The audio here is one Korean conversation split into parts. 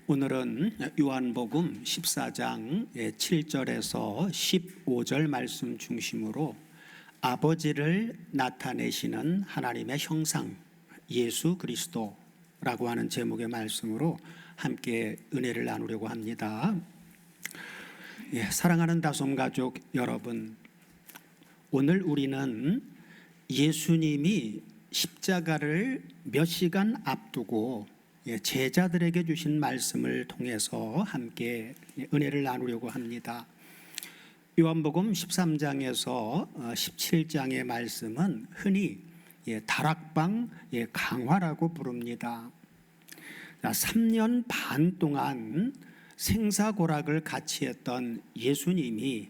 오늘은 요한복음 14장 7절에서 15절 말씀 중심으로 아버지를 나타내시는 하나님의 형상 예수 그리스도라고 하는 제목의 말씀으로 함께 은혜를 나누려고 합니다. 사랑하는 다솜가족 여러분, 오늘 우리는 예수님이 십자가를 몇 시간 앞두고 제자들에게 주신 말씀을 통해서 함께 은혜를 나누려고 합니다. 요한복음 13장에서 17장의 말씀은 흔히 다락방 강화라고 부릅니다. 3년 반 동안 생사고락을 같이 했던 예수님이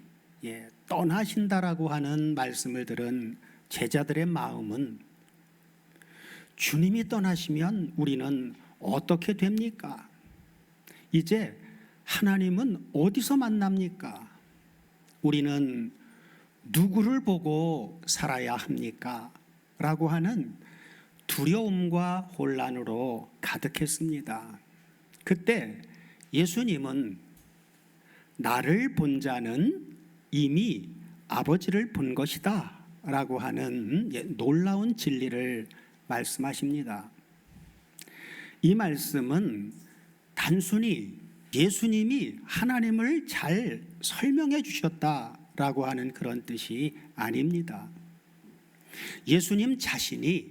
떠나신다라고 하는 말씀을 들은 제자들의 마음은, 주님이 떠나시면 우리는 어떻게 됩니까? 이제 하나님은 어디서 만납니까? 우리는 누구를 보고 살아야 합니까? 라고 하는 두려움과 혼란으로 가득했습니다. 그때 예수님은 나를 본 자는 이미 아버지를 본 것이다 라고 하는 놀라운 진리를 말씀하십니다. 이 말씀은 단순히 예수님이 하나님을 잘 설명해 주셨다라고 하는 그런 뜻이 아닙니다. 예수님 자신이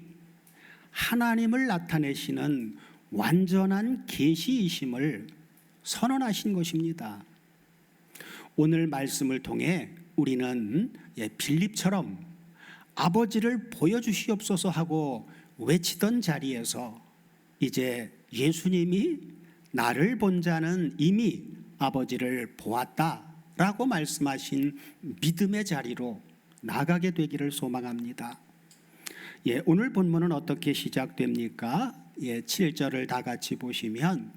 하나님을 나타내시는 완전한 계시이심을 선언하신 것입니다. 오늘 말씀을 통해 우리는 빌립처럼 아버지를 보여주시옵소서 하고 외치던 자리에서 이제 예수님이 나를 본 자는 이미 아버지를 보았다라고 말씀하신 믿음의 자리로 나가게 되기를 소망합니다. 오늘 본문은 어떻게 시작됩니까? 7절을 다 같이 보시면,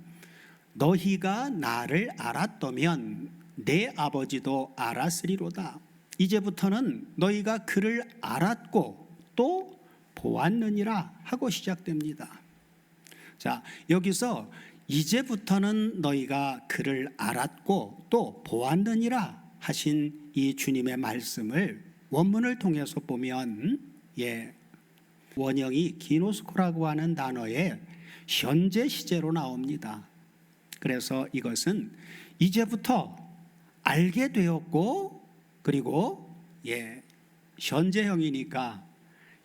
너희가 나를 알았다면 내 아버지도 알았으리로다. 이제부터는 너희가 그를 알았고 또 보았느니라 하고 시작됩니다. 자, 여기서 이제부터는 너희가 그를 알았고 또 보았느니라 하신 이 주님의 말씀을 원문을 통해서 보면 원형이 기노스코라고 하는 단어의 현재 시제로 나옵니다. 그래서 이것은 이제부터 알게 되었고, 그리고 현재형이니까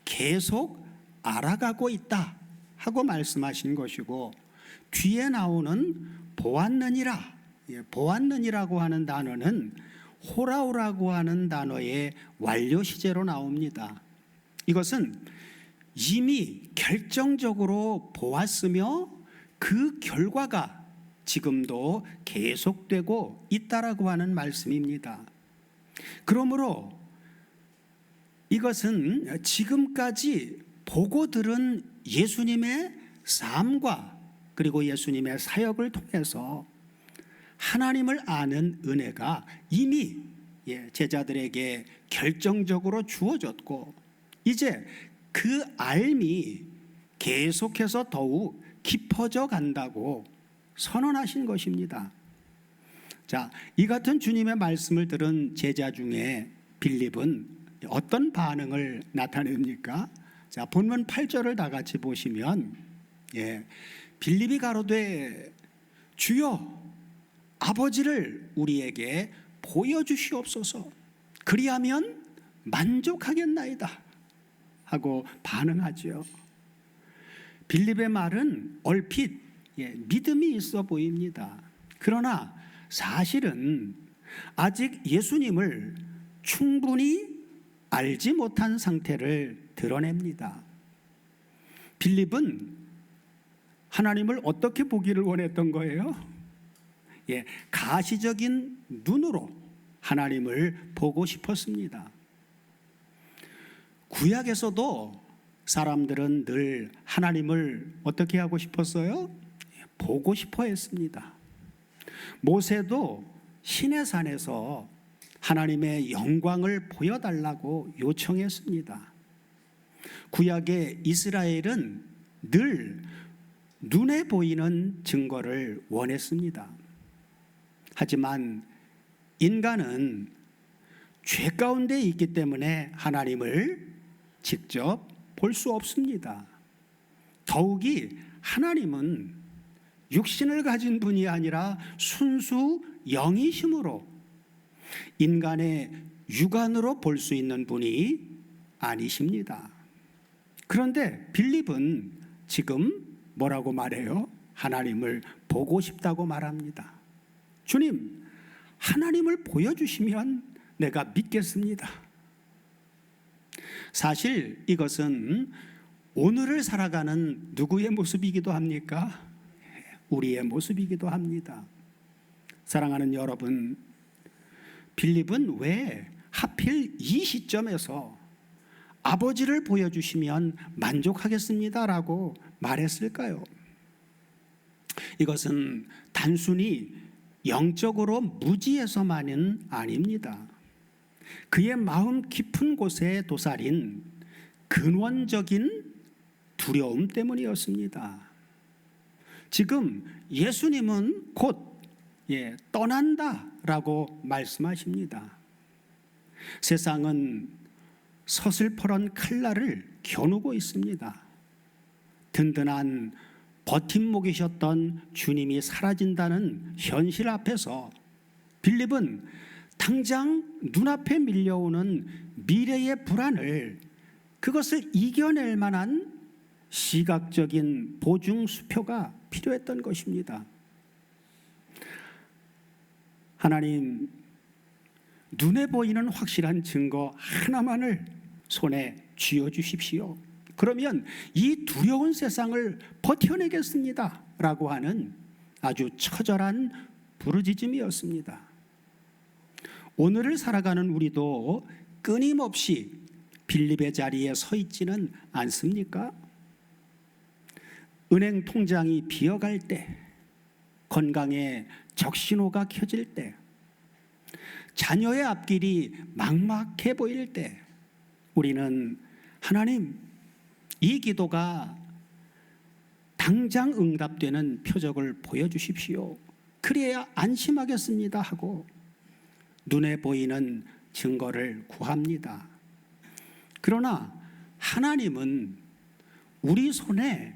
계속 알아가고 있다 하고 말씀하신 것이고, 뒤에 나오는 보았느니라, 보았느니라고 하는 단어는 호라오라고 하는 단어의 완료 시제로 나옵니다. 이것은 이미 결정적으로 보았으며 그 결과가 지금도 계속되고 있다라고 하는 말씀입니다. 그러므로 이것은 지금까지 보고 들은 예수님의 삶과 그리고 예수님의 사역을 통해서 하나님을 아는 은혜가 이미 제자들에게 결정적으로 주어졌고, 이제 그 알미 계속해서 더욱 깊어져 간다고 선언하신 것입니다. 자, 이 같은 주님의 말씀을 들은 제자 중에 빌립은 어떤 반응을 나타냅니까? 자, 본문 8절을 다 같이 보시면, 빌립이 가로되 주여 아버지를 우리에게 보여주시옵소서, 그리하면 만족하겠나이다 하고 반응하죠. 빌립의 말은 얼핏 믿음이 있어 보입니다. 그러나 사실은 아직 예수님을 충분히 알지 못한 상태를 드러냅니다. 빌립은 하나님을 어떻게 보기를 원했던 거예요? 가시적인 눈으로 하나님을 보고 싶었습니다. 구약에서도 사람들은 늘 하나님을 어떻게 하고 싶었어요? 보고 싶어 했습니다. 모세도 시내산에서 하나님의 영광을 보여달라고 요청했습니다. 구약의 이스라엘은 늘 눈에 보이는 증거를 원했습니다. 하지만 인간은 죄 가운데 있기 때문에 하나님을 직접 볼 수 없습니다. 더욱이 하나님은 육신을 가진 분이 아니라 순수 영이심으로 인간의 육안으로 볼 수 있는 분이 아니십니다. 그런데 빌립은 지금 뭐라고 말해요? 하나님을 보고 싶다고 말합니다. 주님, 하나님을 보여주시면 내가 믿겠습니다. 사실 이것은 오늘을 살아가는 누구의 모습이기도 합니까? 우리의 모습이기도 합니다. 사랑하는 여러분, 빌립은 왜 하필 이 시점에서 아버지를 보여주시면 만족하겠습니다라고 말했을까요? 이것은 단순히 영적으로 무지해서만은 아닙니다. 그의 마음 깊은 곳에 도사린 근원적인 두려움 때문이었습니다. 지금 예수님은 곧 떠난다라고 말씀하십니다. 세상은 서슬퍼런 칼날을 겨누고 있습니다. 든든한 버팀목이셨던 주님이 사라진다는 현실 앞에서 빌립은 당장 눈앞에 밀려오는 미래의 불안을, 그것을 이겨낼 만한 시각적인 보증 수표가 필요했던 것입니다. 하나님, 눈에 보이는 확실한 증거 하나만을 손에 쥐어주십시오. 그러면 이 두려운 세상을 버텨내겠습니다 라고 하는 아주 처절한 부르짖음이었습니다. 오늘을 살아가는 우리도 끊임없이 빌립의 자리에 서 있지는 않습니까? 은행 통장이 비어갈 때, 건강에 적신호가 켜질 때, 자녀의 앞길이 막막해 보일 때 우리는 하나님, 이 기도가 당장 응답되는 표적을 보여주십시오. 그래야 안심하겠습니다 하고 눈에 보이는 증거를 구합니다. 그러나 하나님은 우리 손에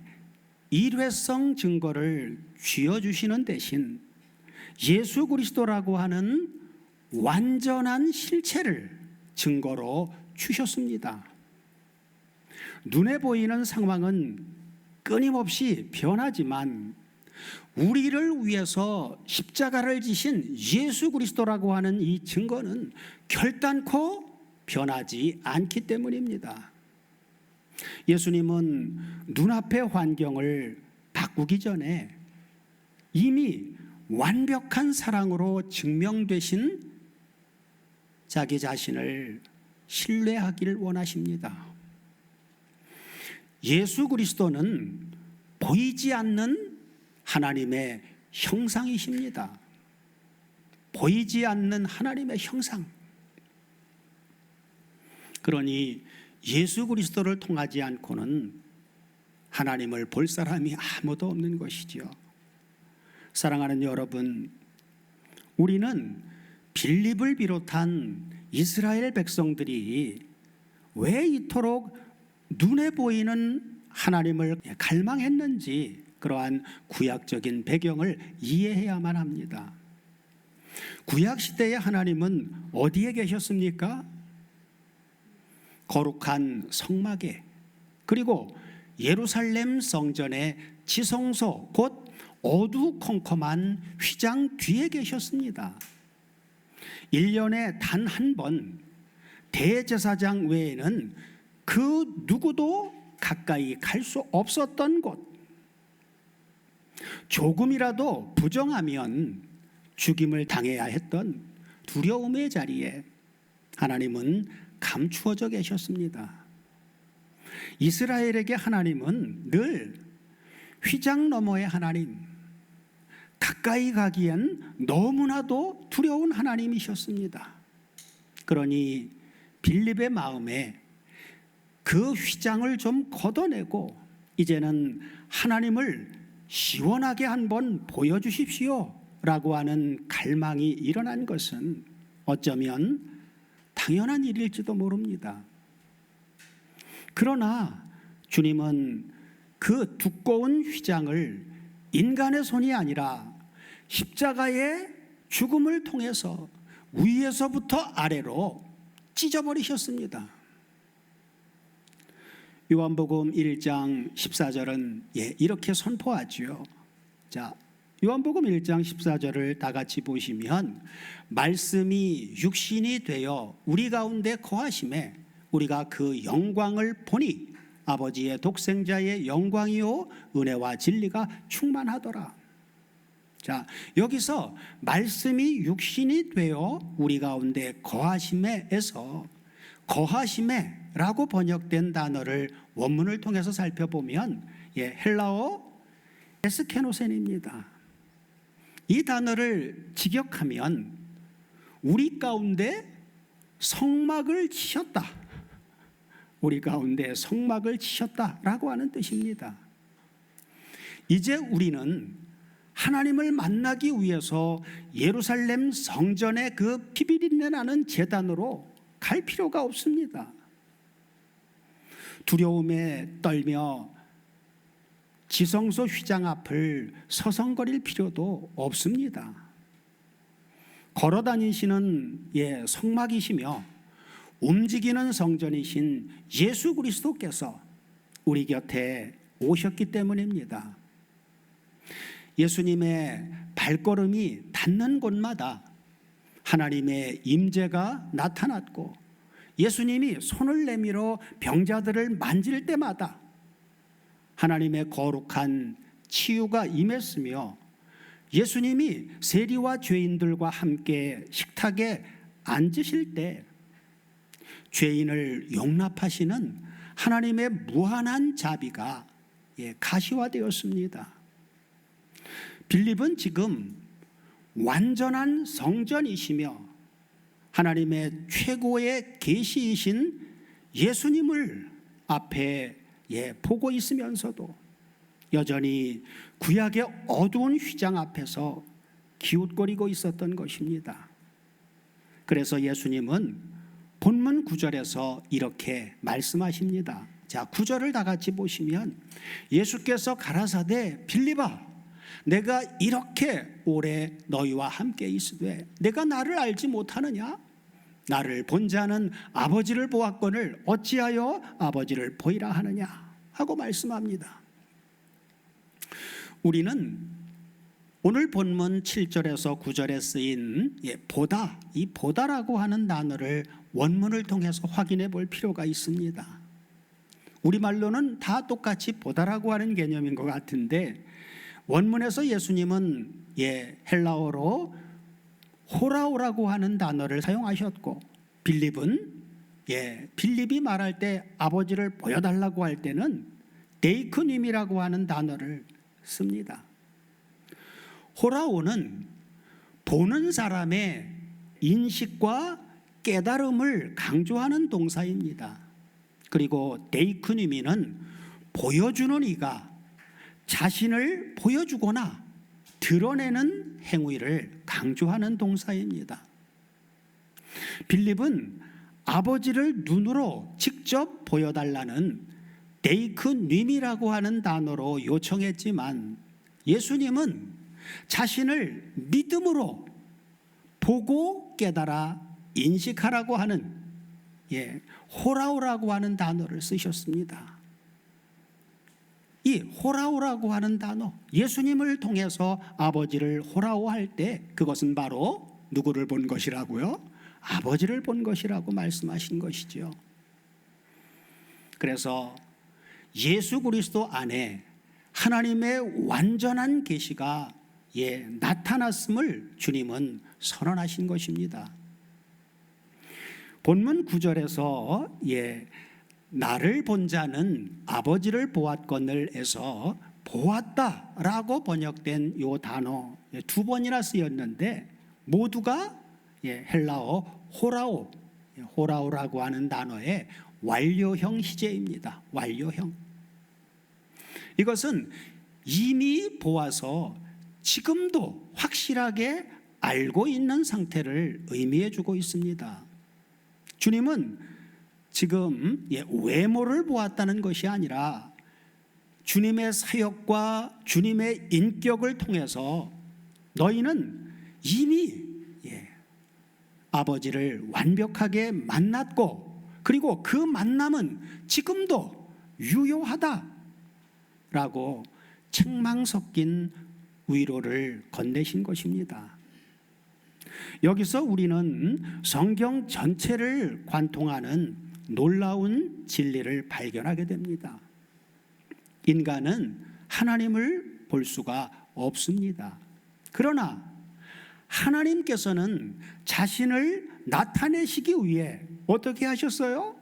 일회성 증거를 쥐어주시는 대신 예수 그리스도라고 하는 완전한 실체를 증거로 주셨습니다. 눈에 보이는 상황은 끊임없이 변하지만 우리를 위해서 십자가를 지신 예수 그리스도라고 하는 이 증거는 결단코 변하지 않기 때문입니다. 예수님은 눈앞의 환경을 바꾸기 전에 이미 완벽한 사랑으로 증명되신 자기 자신을 신뢰하기를 원하십니다. 예수 그리스도는 보이지 않는 하나님의 형상이십니다. 보이지 않는 하나님의 형상. 그러니 예수 그리스도를 통하지 않고는 하나님을 볼 사람이 아무도 없는 것이지요. 사랑하는 여러분, 우리는 빌립을 비롯한 이스라엘 백성들이 왜 이토록 눈에 보이는 하나님을 갈망했는지 그러한 구약적인 배경을 이해해야만 합니다. 구약시대의 하나님은 어디에 계셨습니까? 거룩한 성막에, 그리고 예루살렘 성전의 지성소, 곧 어두컴컴한 휘장 뒤에 계셨습니다. 1년에 단 한 번 대제사장 외에는 그 누구도 가까이 갈 수 없었던 곳, 조금이라도 부정하면 죽임을 당해야 했던 두려움의 자리에 하나님은 감추어져 계셨습니다. 이스라엘에게 하나님은 늘 휘장 너머의 하나님, 가까이 가기엔 너무나도 두려운 하나님이셨습니다. 그러니 빌립의 마음에 그 휘장을 좀 걷어내고 이제는 하나님을 시원하게 한번 보여주십시오 라고 하는 갈망이 일어난 것은 어쩌면 당연한 일일지도 모릅니다. 그러나 주님은 그 두꺼운 휘장을 인간의 손이 아니라 십자가의 죽음을 통해서 위에서부터 아래로 찢어버리셨습니다. 요한복음 1장 14절은 이렇게 선포하지요. 자, 요한복음 1장 14절을 다 같이 보시면 말씀이 육신이 되어 우리 가운데 거하심에 우리가 그 영광을 보니 아버지의 독생자의 영광이요 은혜와 진리가 충만하더라. 자, 여기서 말씀이 육신이 되어 우리 가운데 거하심에에서 거하심에라고 번역된 단어를 원문을 통해서 살펴보면 헬라어 에스케노센입니다. 이 단어를 직역하면 우리 가운데 성막을 치셨다, 우리 가운데 성막을 치셨다라고 하는 뜻입니다. 이제 우리는 하나님을 만나기 위해서 예루살렘 성전의 그 피비린내 나는 제단으로 갈 필요가 없습니다. 두려움에 떨며 지성소 휘장 앞을 서성거릴 필요도 없습니다. 걸어 다니시는 성막이시며 움직이는 성전이신 예수 그리스도께서 우리 곁에 오셨기 때문입니다. 예수님의 발걸음이 닿는 곳마다 하나님의 임재가 나타났고 예수님이 손을 내밀어 병자들을 만질 때마다 하나님의 거룩한 치유가 임했으며 예수님이 세리와 죄인들과 함께 식탁에 앉으실 때 죄인을 용납하시는 하나님의 무한한 자비가 가시화되었습니다. 빌립은 지금 완전한 성전이시며 하나님의 최고의 계시이신 예수님을 앞에 보고 있으면서도 여전히 구약의 어두운 휘장 앞에서 기웃거리고 있었던 것입니다. 그래서 예수님은 본문 9절에서 이렇게 말씀하십니다. 자, 9절을 다 같이 보시면 예수께서 가라사대 빌립아, 내가 이렇게 오래 너희와 함께 있으되 내가 나를 알지 못하느냐? 나를 본 자는 아버지를 보았거늘 어찌하여 아버지를 보이라 하느냐? 하고 말씀합니다. 우리는 오늘 본문 7절에서 9절에 쓰인 보다, 이 보다라고 하는 단어를 원문을 통해서 확인해 볼 필요가 있습니다. 우리말로는 다 똑같이 보다라고 하는 개념인 것 같은데 원문에서 예수님은 헬라어로 호라오라고 하는 단어를 사용하셨고 빌립은 빌립이 말할 때 아버지를 보여달라고 할 때는 데이크님이라고 하는 단어를 씁니다. 호라오는 보는 사람의 인식과 깨달음을 강조하는 동사입니다. 그리고 데이크니미는 보여주는 이가 자신을 보여주거나 드러내는 행위를 강조하는 동사입니다. 빌립은 아버지를 눈으로 직접 보여달라는 데이크님이라고 하는 단어로 요청했지만 예수님은 자신을 믿음으로 보고 깨달아 인식하라고 하는 호라오라고 하는 단어를 쓰셨습니다. 이 호라오라고 하는 단어, 예수님을 통해서 아버지를 호라오할 때 그것은 바로 누구를 본 것이라고요? 아버지를 본 것이라고 말씀하신 것이죠. 그래서 예수 그리스도 안에 하나님의 완전한 계시가 나타났음을 주님은 선언하신 것입니다. 본문 9절에서 나를 본 자는 아버지를 보았거늘에서 보았다라고 번역된 이 단어 두 번이나 쓰였는데 모두가 헬라어 호라오라고 하는 단어의 완료형 희제입니다. 완료형. 이것은 이미 보아서 지금도 확실하게 알고 있는 상태를 의미해 주고 있습니다. 주님은 지금 외모를 보았다는 것이 아니라 주님의 사역과 주님의 인격을 통해서 너희는 이미 아버지를 완벽하게 만났고, 그리고 그 만남은 지금도 유효하다라고 책망 섞인 위로를 건네신 것입니다. 여기서 우리는 성경 전체를 관통하는 놀라운 진리를 발견하게 됩니다. 인간은 하나님을 볼 수가 없습니다. 그러나 하나님께서는 자신을 나타내시기 위해 어떻게 하셨어요?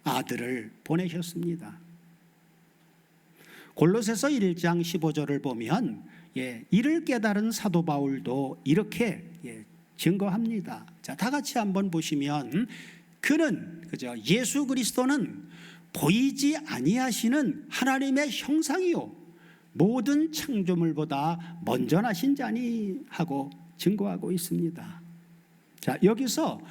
아들을 보내셨습니다. 골로새서 1장 15절을 보면 이를 깨달은 사도 바울도 이렇게 증거합니다. 자, 다 같이 한번 보시면, 그는 예수 그리스도는 보이지 아니하시는 하나님의 형상이요 모든 창조물보다 먼저 나신 자니 하고 증거하고 있습니다. 자, 여기서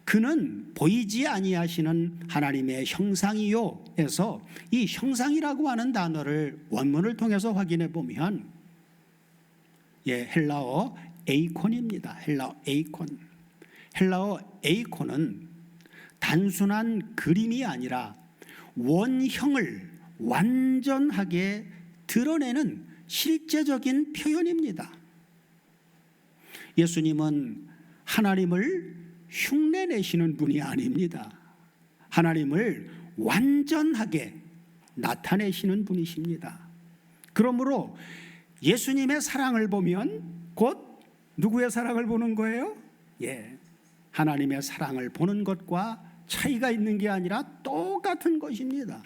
그는 보이지 아니하시는 하나님의 형상이요에서 이 형상이라고 하는 단어를 원문을 통해서 확인해 보면 헬라어 에이콘입니다. 헬라어 에이콘. 헬라어 에이콘은 단순한 그림이 아니라 원형을 완전하게 드러내는 실제적인 표현입니다. 예수님은 하나님을 흉내내시는 분이 아닙니다. 하나님을 완전하게 나타내시는 분이십니다. 그러므로 예수님의 사랑을 보면 곧 누구의 사랑을 보는 거예요? 하나님의 사랑을 보는 것과 차이가 있는 게 아니라 똑같은 것입니다.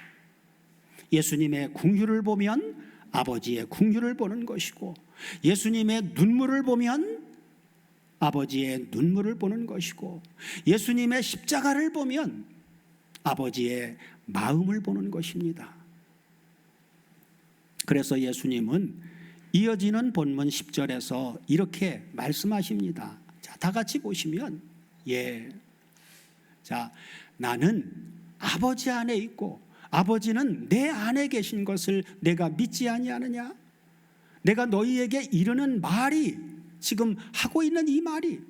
예수님의 긍휼을 보면 아버지의 긍휼을 보는 것이고, 예수님의 눈물을 보면 아버지의 눈물을 보는 것이고, 예수님의 십자가를 보면 아버지의 마음을 보는 것입니다. 그래서 예수님은 이어지는 본문 10절에서 이렇게 말씀하십니다. 자, 다 같이 보시면 자, 나는 아버지 안에 있고 아버지는 내 안에 계신 것을 내가 믿지 아니하느냐? 내가 너희에게 이르는 말이, 지금 하고 있는 이 말이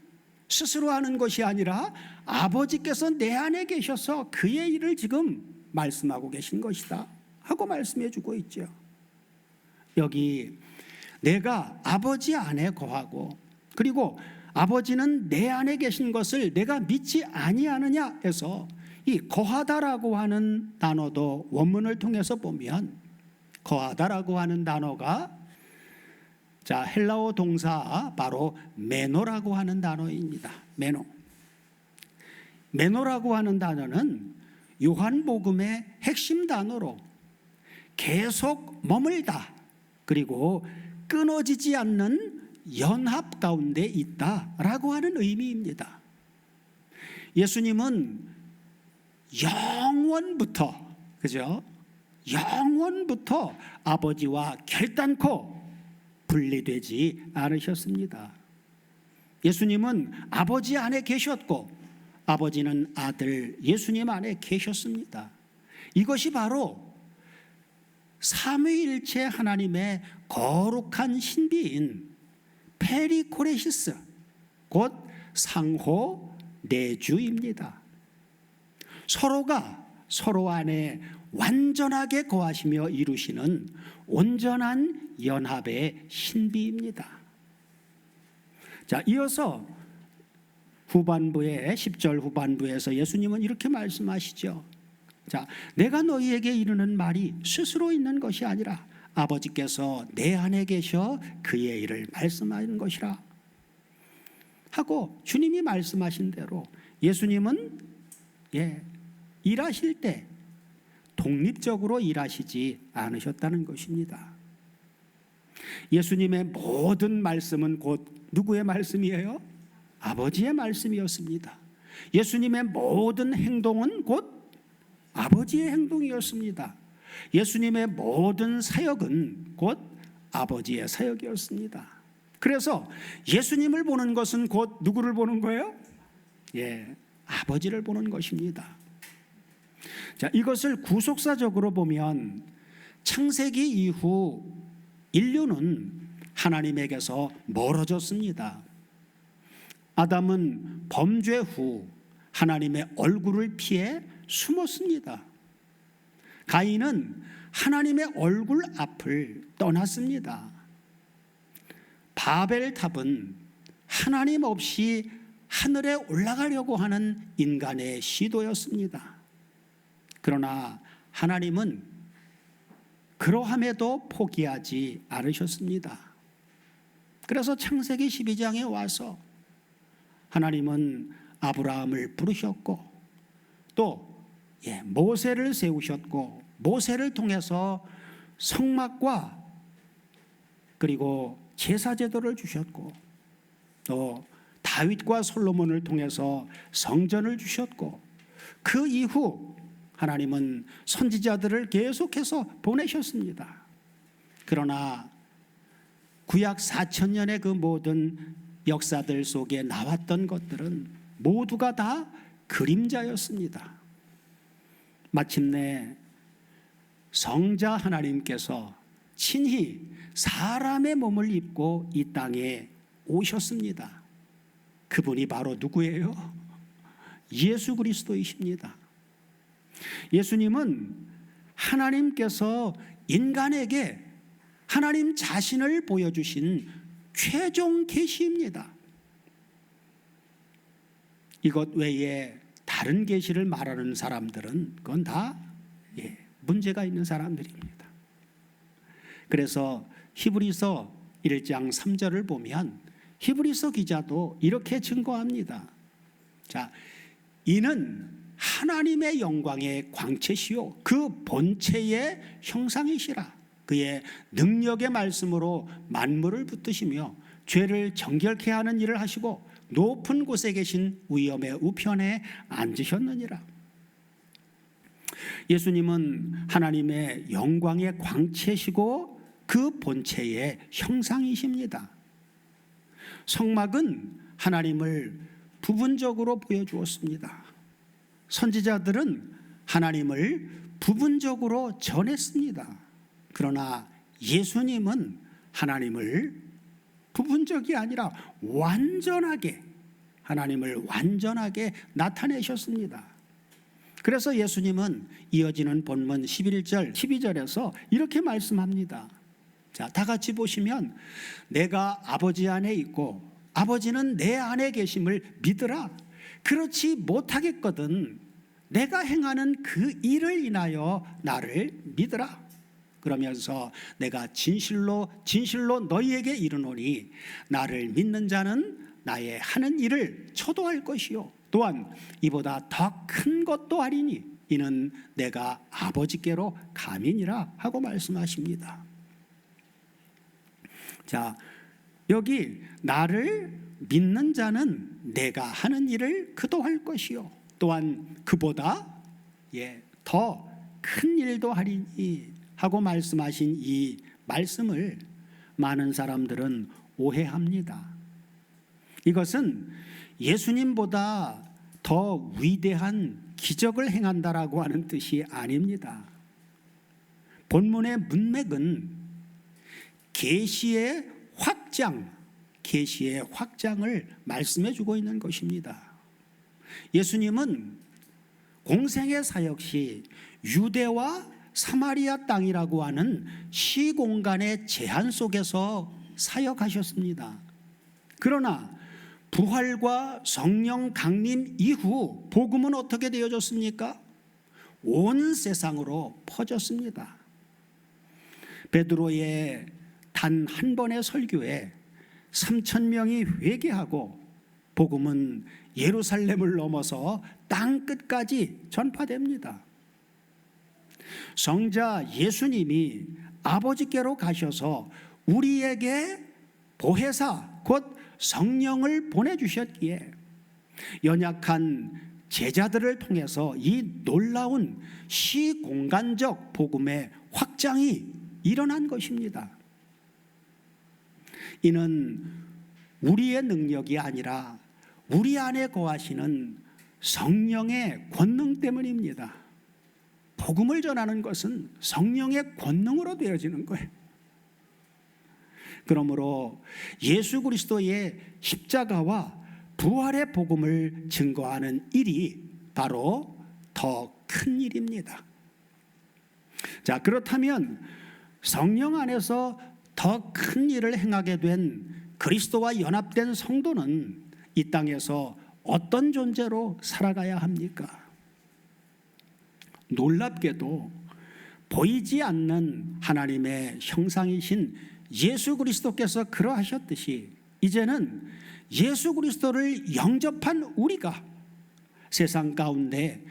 스스로 하는 것이 아니라 아버지께서 내 안에 계셔서 그의 일을 지금 말씀하고 계신 것이다 하고 말씀해 주고 있죠. 여기 내가 아버지 안에 거하고, 그리고 아버지는 내 안에 계신 것을 내가 믿지 아니하느냐 해서 이 거하다라고 하는 단어도 원문을 통해서 보면, 거하다라고 하는 단어가 헬라어 동사 바로 메노라고 하는 단어입니다. 메노라고 하는 단어는 요한복음의 핵심 단어로 계속 머물다, 그리고 끊어지지 않는 연합 가운데 있다라고 하는 의미입니다. 예수님은 영원부터 아버지와 결단코 분리되지 않으셨습니다. 예수님은 아버지 안에 계셨고 아버지는 아들 예수님 안에 계셨습니다. 이것이 바로 삼위일체 하나님의 거룩한 신비인 페리코레시스, 곧 상호 내주입니다. 서로가 서로 안에 완전하게 거하시며 이루시는 온전한 연합의 신비입니다. 자, 이어서 후반부에 10절 후반부에서 예수님은 이렇게 말씀하시죠. 자, 내가 너희에게 이르는 말이 스스로 있는 것이 아니라 아버지께서 내 안에 계셔 그의 일을 말씀하는 것이라 하고, 주님이 말씀하신 대로 예수님은 일하실 때 독립적으로 일하시지 않으셨다는 것입니다. 예수님의 모든 말씀은 곧 누구의 말씀이에요? 아버지의 말씀이었습니다. 예수님의 모든 행동은 곧 아버지의 행동이었습니다. 예수님의 모든 사역은 곧 아버지의 사역이었습니다. 그래서 예수님을 보는 것은 곧 누구를 보는 거예요? 아버지를 보는 것입니다. 자, 이것을 구속사적으로 보면 창세기 이후 인류는 하나님에게서 멀어졌습니다. 아담은 범죄 후 하나님의 얼굴을 피해 숨었습니다. 가인은 하나님의 얼굴 앞을 떠났습니다. 바벨탑은 하나님 없이 하늘에 올라가려고 하는 인간의 시도였습니다. 그러나 하나님은 그러함에도 포기하지 않으셨습니다. 그래서 창세기 12장에 와서 하나님은 아브라함을 부르셨고 또 모세를 세우셨고 모세를 통해서 성막과 그리고 제사제도를 주셨고 또 다윗과 솔로몬을 통해서 성전을 주셨고 그 이후 하나님은 선지자들을 계속해서 보내셨습니다. 그러나 구약 4,000년의 그 모든 역사들 속에 나왔던 것들은 모두가 다 그림자였습니다. 마침내 성자 하나님께서 친히 사람의 몸을 입고 이 땅에 오셨습니다. 그분이 바로 누구예요? 예수 그리스도이십니다. 예수님은 하나님께서 인간에게 하나님 자신을 보여주신 최종 계시입니다. 이것 외에 다른 계시를 말하는 사람들은 그건 다 문제가 있는 사람들입니다. 그래서 히브리서 1장 3절을 보면 히브리서 기자도 이렇게 증거합니다. 자, 이는 하나님의 영광의 광채시요 그 본체의 형상이시라. 그의 능력의 말씀으로 만물을 붙드시며 죄를 정결케 하는 일을 하시고 높은 곳에 계신 위엄의 우편에 앉으셨느니라. 예수님은 하나님의 영광의 광채시고 그 본체의 형상이십니다. 성막은 하나님을 부분적으로 보여주었습니다. 선지자들은 하나님을 부분적으로 전했습니다. 그러나 예수님은 하나님을 부분적이 아니라 완전하게 하나님을 완전하게 나타내셨습니다. 그래서 예수님은 이어지는 본문 11절 12절에서 이렇게 말씀합니다. 자, 다 같이 보시면 내가 아버지 안에 있고 아버지는 내 안에 계심을 믿으라. 그렇지 못하겠거든 내가 행하는 그 일을 인하여 나를 믿으라. 그러면서 내가 진실로 너희에게 이르노니 나를 믿는 자는 나의 하는 일을 초도할 것이요 또한 이보다 더 큰 것도 하리니 이는 내가 아버지께로 감이니라 하고 말씀하십니다. 자, 여기 나를 믿는 자는 내가 하는 일을 그도 할 것이요 또한 그보다 더 큰 일도 하리니 하고 말씀하신 이 말씀을 많은 사람들은 오해합니다. 이것은 예수님보다 더 위대한 기적을 행한다라고 하는 뜻이 아닙니다. 본문의 문맥은 계시의 확장을 말씀해 주고 있는 것입니다. 예수님은 공생의 사역 시 유대와 사마리아 땅이라고 하는 시공간의 제한 속에서 사역하셨습니다. 그러나 부활과 성령 강림 이후 복음은 어떻게 되어졌습니까? 온 세상으로 퍼졌습니다. 베드로의 단 한 번의 설교에 3,000명이 회개하고 복음은 예루살렘을 넘어서 땅 끝까지 전파됩니다. 성자 예수님이 아버지께로 가셔서 우리에게 보혜사 곧 성령을 보내주셨기에 연약한 제자들을 통해서 이 놀라운 시공간적 복음의 확장이 일어난 것입니다. 이는 우리의 능력이 아니라 우리 안에 거하시는 성령의 권능 때문입니다. 복음을 전하는 것은 성령의 권능으로 되어지는 거예요. 그러므로 예수 그리스도의 십자가와 부활의 복음을 증거하는 일이 바로 더 큰 일입니다. 자, 그렇다면 성령 안에서 더 큰 일을 행하게 된 그리스도와 연합된 성도는 이 땅에서 어떤 존재로 살아가야 합니까? 놀랍게도 보이지 않는 하나님의 형상이신 예수 그리스도께서 그러하셨듯이 이제는 예수 그리스도를 영접한 우리가 세상 가운데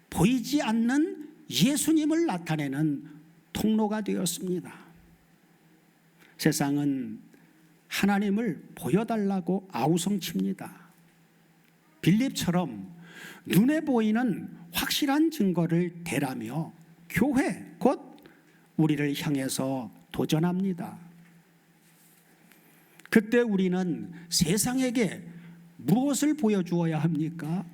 보이지 않는 예수님을 나타내는 통로가 되었습니다. 세상은 하나님을 보여달라고 아우성칩니다. 빌립처럼 눈에 보이는 확실한 증거를 대라며 교회 곧 우리를 향해서 도전합니다. 그때 우리는 세상에게 무엇을 보여주어야 합니까?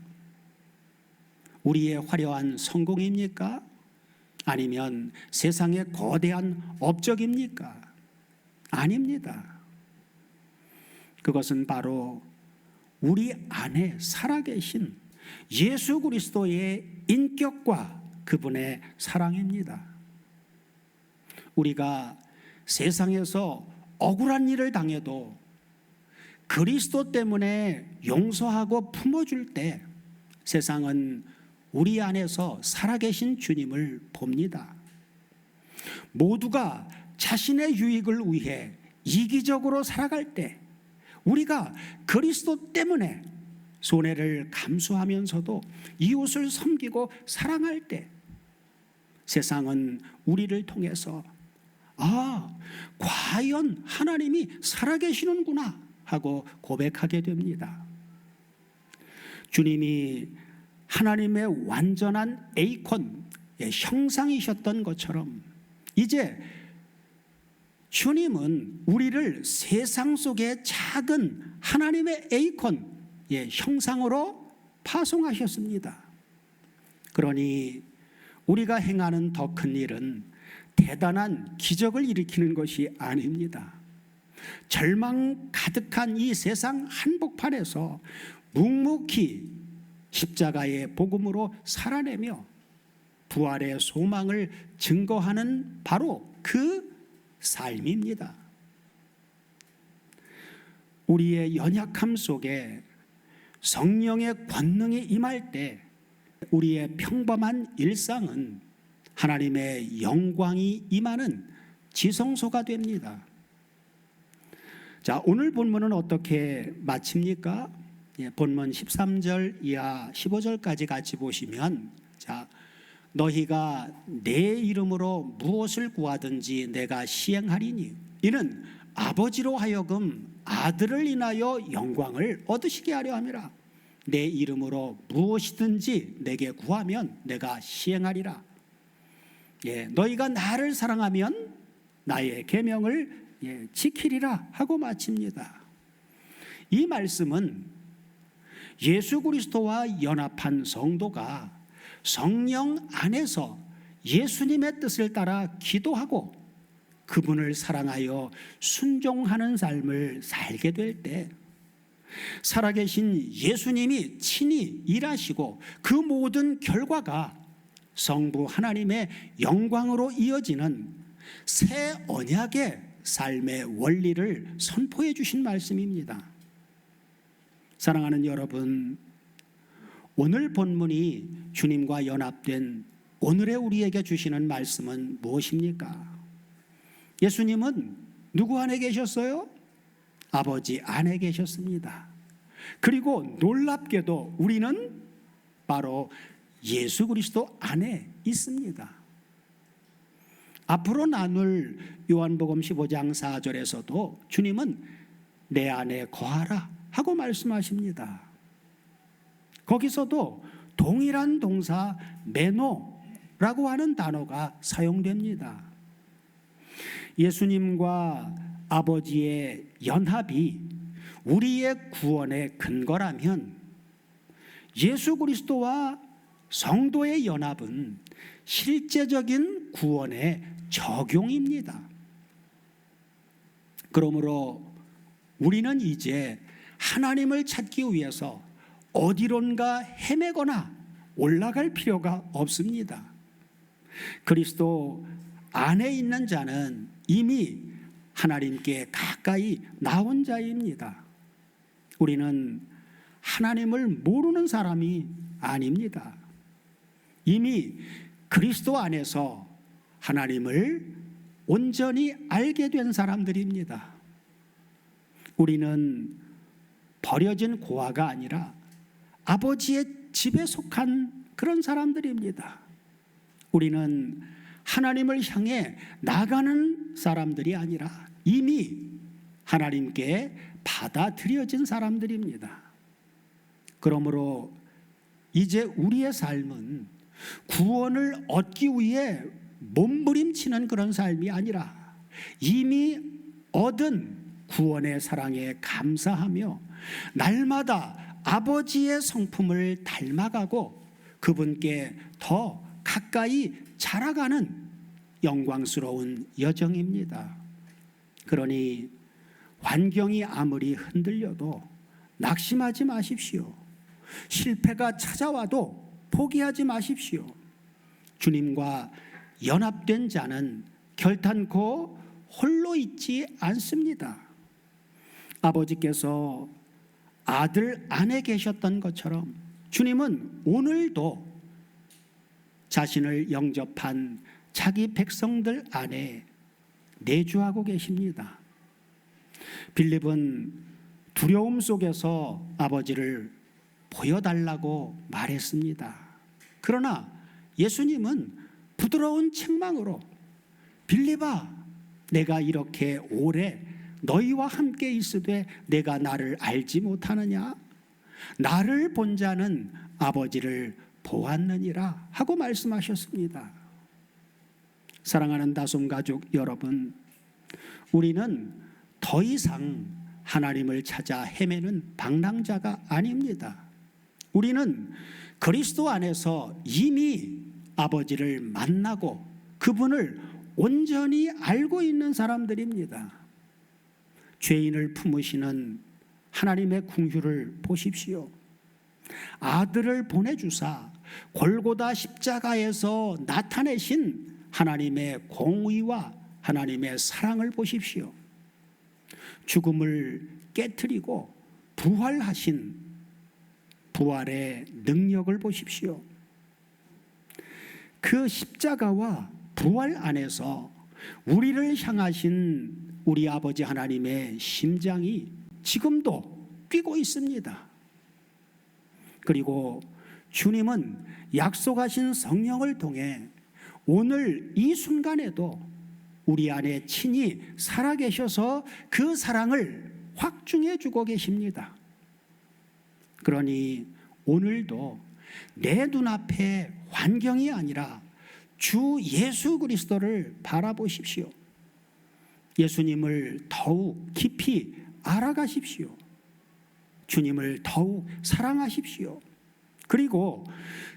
우리의 화려한 성공입니까? 아니면 세상의 거대한 업적입니까? 아닙니다. 그것은 바로 우리 안에 살아계신 예수 그리스도의 인격과 그분의 사랑입니다. 우리가 세상에서 억울한 일을 당해도 그리스도 때문에 용서하고 품어줄 때 세상은 우리 안에서 살아계신 주님을 봅니다. 모두가 자신의 유익을 위해 이기적으로 살아갈 때 우리가 그리스도 때문에 손해를 감수하면서도 이웃을 섬기고 사랑할 때 세상은 우리를 통해서 과연 하나님이 살아계시는구나 하고 고백하게 됩니다. 주님이 하나님의 완전한 에이콘의 형상이셨던 것처럼 이제 주님은 우리를 세상 속의 작은 하나님의 에이콘의 형상으로 파송하셨습니다. 그러니 우리가 행하는 더 큰 일은 대단한 기적을 일으키는 것이 아닙니다. 절망 가득한 이 세상 한복판에서 묵묵히 십자가의 복음으로 살아내며 부활의 소망을 증거하는 바로 그 삶입니다. 우리의 연약함 속에 성령의 권능이 임할 때 우리의 평범한 일상은 하나님의 영광이 임하는 지성소가 됩니다. 자, 오늘 본문은 어떻게 마칩니까? 본문 13절 이하 15절까지 같이 보시면, 자, 너희가 내 이름으로 무엇을 구하든지 내가 시행하리니 이는 아버지로 하여금 아들을 인하여 영광을 얻으시게 하려 함이라. 내 이름으로 무엇이든지 내게 구하면 내가 시행하리라. 너희가 나를 사랑하면 나의 계명을 지키리라 하고 마칩니다. 이 말씀은 예수 그리스도와 연합한 성도가 성령 안에서 예수님의 뜻을 따라 기도하고 그분을 사랑하여 순종하는 삶을 살게 될 때 살아계신 예수님이 친히 일하시고 그 모든 결과가 성부 하나님의 영광으로 이어지는 새 언약의 삶의 원리를 선포해 주신 말씀입니다. 사랑하는 여러분, 오늘 본문이 주님과 연합된 오늘의 우리에게 주시는 말씀은 무엇입니까? 예수님은 누구 안에 계셨어요? 아버지 안에 계셨습니다. 그리고 놀랍게도 우리는 바로 예수 그리스도 안에 있습니다. 앞으로 나눌 요한복음 15장 4절에서도 주님은 내 안에 거하라 하고 말씀하십니다. 거기서도 동일한 동사 메노라고 하는 단어가 사용됩니다. 예수님과 아버지의 연합이 우리의 구원의 근거라면 예수 그리스도와 성도의 연합은 실제적인 구원의 적용입니다. 그러므로 우리는 이제 하나님을 찾기 위해서 어디론가 헤매거나 올라갈 필요가 없습니다. 그리스도 안에 있는 자는 이미 하나님께 가까이 나온 자입니다. 우리는 하나님을 모르는 사람이 아닙니다. 이미 그리스도 안에서 하나님을 온전히 알게 된 사람들입니다. 우리는 버려진 고아가 아니라 아버지의 집에 속한 그런 사람들입니다. 우리는 하나님을 향해 나가는 사람들이 아니라 이미 하나님께 받아들여진 사람들입니다. 그러므로 이제 우리의 삶은 구원을 얻기 위해 몸부림치는 그런 삶이 아니라 이미 얻은 구원의 사랑에 감사하며 날마다 아버지의 성품을 닮아가고 그분께 더 가까이 자라가는 영광스러운 여정입니다. 그러니 환경이 아무리 흔들려도 낙심하지 마십시오. 실패가 찾아와도 포기하지 마십시오. 주님과 연합된 자는 결탄코 홀로 있지 않습니다. 아버지께서 아들 안에 계셨던 것처럼 주님은 오늘도 자신을 영접한 자기 백성들 안에 내주하고 계십니다. 빌립은 두려움 속에서 아버지를 보여달라고 말했습니다. 그러나 예수님은 부드러운 책망으로 빌립아, 내가 이렇게 오래 너희와 함께 있으되 내가 나를 알지 못하느냐? 나를 본 자는 아버지를 보았느니라 하고 말씀하셨습니다. 사랑하는 다솜 가족 여러분, 우리는 더 이상 하나님을 찾아 헤매는 방랑자가 아닙니다. 우리는 그리스도 안에서 이미 아버지를 만나고 그분을 온전히 알고 있는 사람들입니다. 죄인을 품으시는 하나님의 긍휼을 보십시오. 아들을 보내주사 골고다 십자가에서 나타내신 하나님의 공의와 하나님의 사랑을 보십시오. 죽음을 깨트리고 부활하신 부활의 능력을 보십시오. 그 십자가와 부활 안에서 우리를 향하신 우리 아버지 하나님의 심장이 지금도 뛰고 있습니다. 그리고 주님은 약속하신 성령을 통해 오늘 이 순간에도 우리 안에 친히 살아계셔서 그 사랑을 확증해 주고 계십니다. 그러니 오늘도 내 눈앞에 환경이 아니라 주 예수 그리스도를 바라보십시오. 예수님을 더욱 깊이 알아가십시오. 주님을 더욱 사랑하십시오. 그리고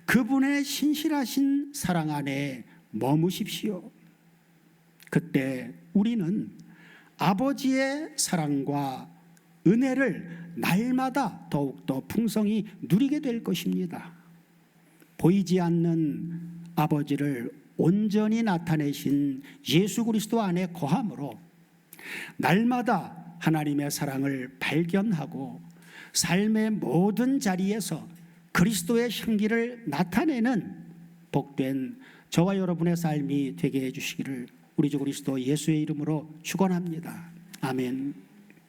그분의 신실하신 사랑 안에 머무십시오. 그때 우리는 아버지의 사랑과 은혜를 날마다 더욱더 풍성히 누리게 될 것입니다. 보이지 않는 아버지를 온전히 나타내신 예수 그리스도 안에 거함으로 날마다 하나님의 사랑을 발견하고 삶의 모든 자리에서 그리스도의 향기를 나타내는 복된 저와 여러분의 삶이 되게 해주시기를 우리 주 그리스도 예수의 이름으로 축원합니다. 아멘.